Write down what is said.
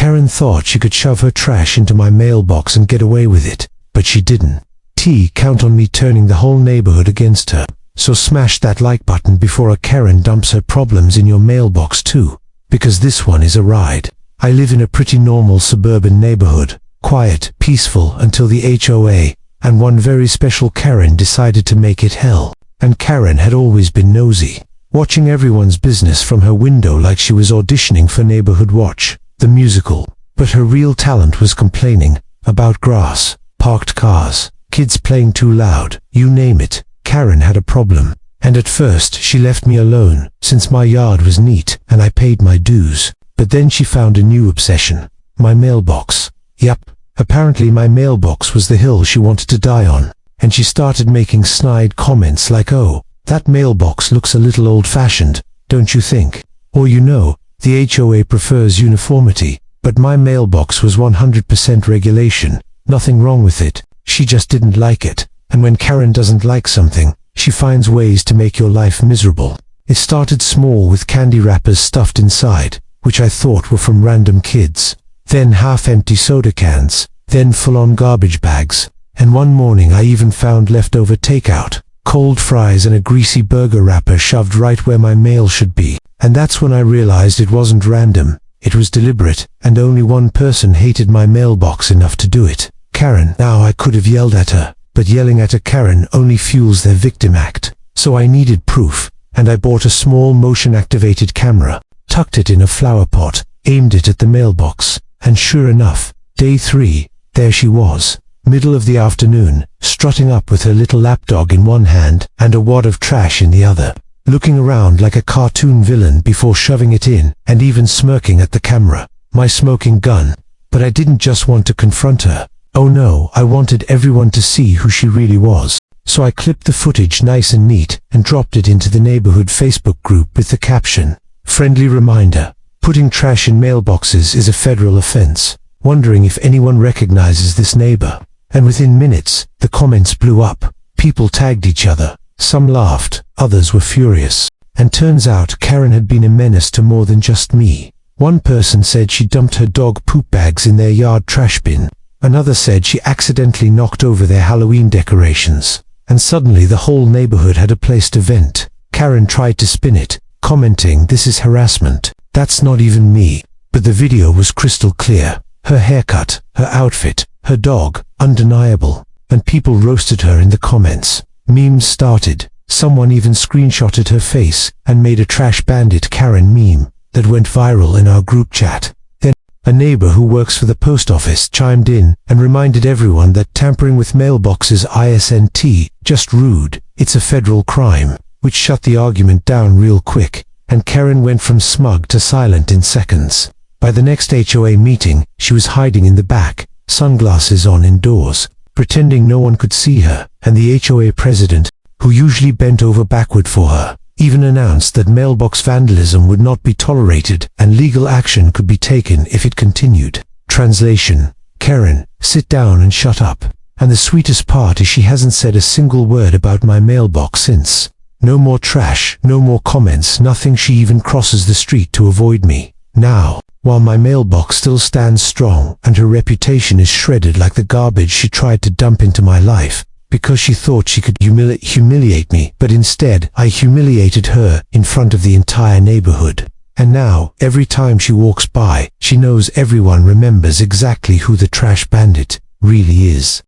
Karen thought she could shove her trash into my mailbox and get away with it, but she didn't. Count on me turning the whole neighborhood against her. So smash that like button before a Karen dumps her problems in your mailbox too, because this one is a ride. I live in a pretty normal suburban neighborhood, quiet, peaceful until the HOA, and one very special Karen decided to make it hell. And Karen had always been nosy, watching everyone's business from her window like she was auditioning for Neighborhood Watch, the musical. But her real talent was complaining about grass, parked cars, kids playing too loud, you name it. Karen had a problem, and at first she left me alone, since my yard was neat and I paid my dues. But then she found a new obsession, my mailbox. Yup, apparently my mailbox was the hill she wanted to die on, and she started making snide comments like, "Oh, that mailbox looks a little old-fashioned, don't you think? Or you know, the HOA prefers uniformity, but my mailbox was 100% regulation, nothing wrong with it, she just didn't like it." And when Karen doesn't like something, she finds ways to make your life miserable. It started small with candy wrappers stuffed inside, which I thought were from random kids, then half-empty soda cans, then full-on garbage bags, and one morning I even found leftover takeout, cold fries and a greasy burger wrapper shoved right where my mail should be. And that's when I realized it wasn't random, it was deliberate, and only one person hated my mailbox enough to do it. Karen. Now I could have yelled at her, but yelling at a Karen only fuels their victim act. So I needed proof, and I bought a small motion-activated camera, tucked it in a flower pot, aimed it at the mailbox, and sure enough, day 3, there she was, middle of the afternoon, strutting up with her little lapdog in one hand and a wad of trash in the other, looking around like a cartoon villain before shoving it in, and even smirking at the camera, my smoking gun. But I didn't just want to confront her. Oh no, I wanted everyone to see who she really was. So I clipped the footage nice and neat and dropped it into the neighborhood Facebook group with the caption, "Friendly reminder, putting trash in mailboxes is a federal offense. Wondering if anyone recognizes this neighbor." And within minutes, the comments blew up. People tagged each other. Some laughed, others were furious. And turns out Karen had been a menace to more than just me. One person said she dumped her dog poop bags in their yard trash bin. Another said she accidentally knocked over their Halloween decorations. And suddenly the whole neighborhood had a place to vent. Karen tried to spin it, commenting, "This is harassment. That's not even me." But the video was crystal clear. Her haircut, her outfit, her dog, undeniable. And people roasted her in the comments. Memes started. Someone even screenshotted her face and made a Trash Bandit Karen meme that went viral in our group chat. Then, a neighbor who works for the post office chimed in and reminded everyone that tampering with mailboxes isn't just rude, it's a federal crime, which shut the argument down real quick, and Karen went from smug to silent in seconds. By the next HOA meeting, she was hiding in the back, sunglasses on indoors, pretending no one could see her, and the HOA president, who usually bent over backward for her, even announced that mailbox vandalism would not be tolerated and legal action could be taken if it continued. Translation: Karen, sit down and shut up. And the sweetest part is she hasn't said a single word about my mailbox since. No more trash, no more comments, nothing. She even crosses the street to avoid me. Now, while my mailbox still stands strong and her reputation is shredded like the garbage she tried to dump into my life, because she thought she could humiliate me, but instead I humiliated her in front of the entire neighborhood. And now, every time she walks by, she knows everyone remembers exactly who the Trash Bandit really is.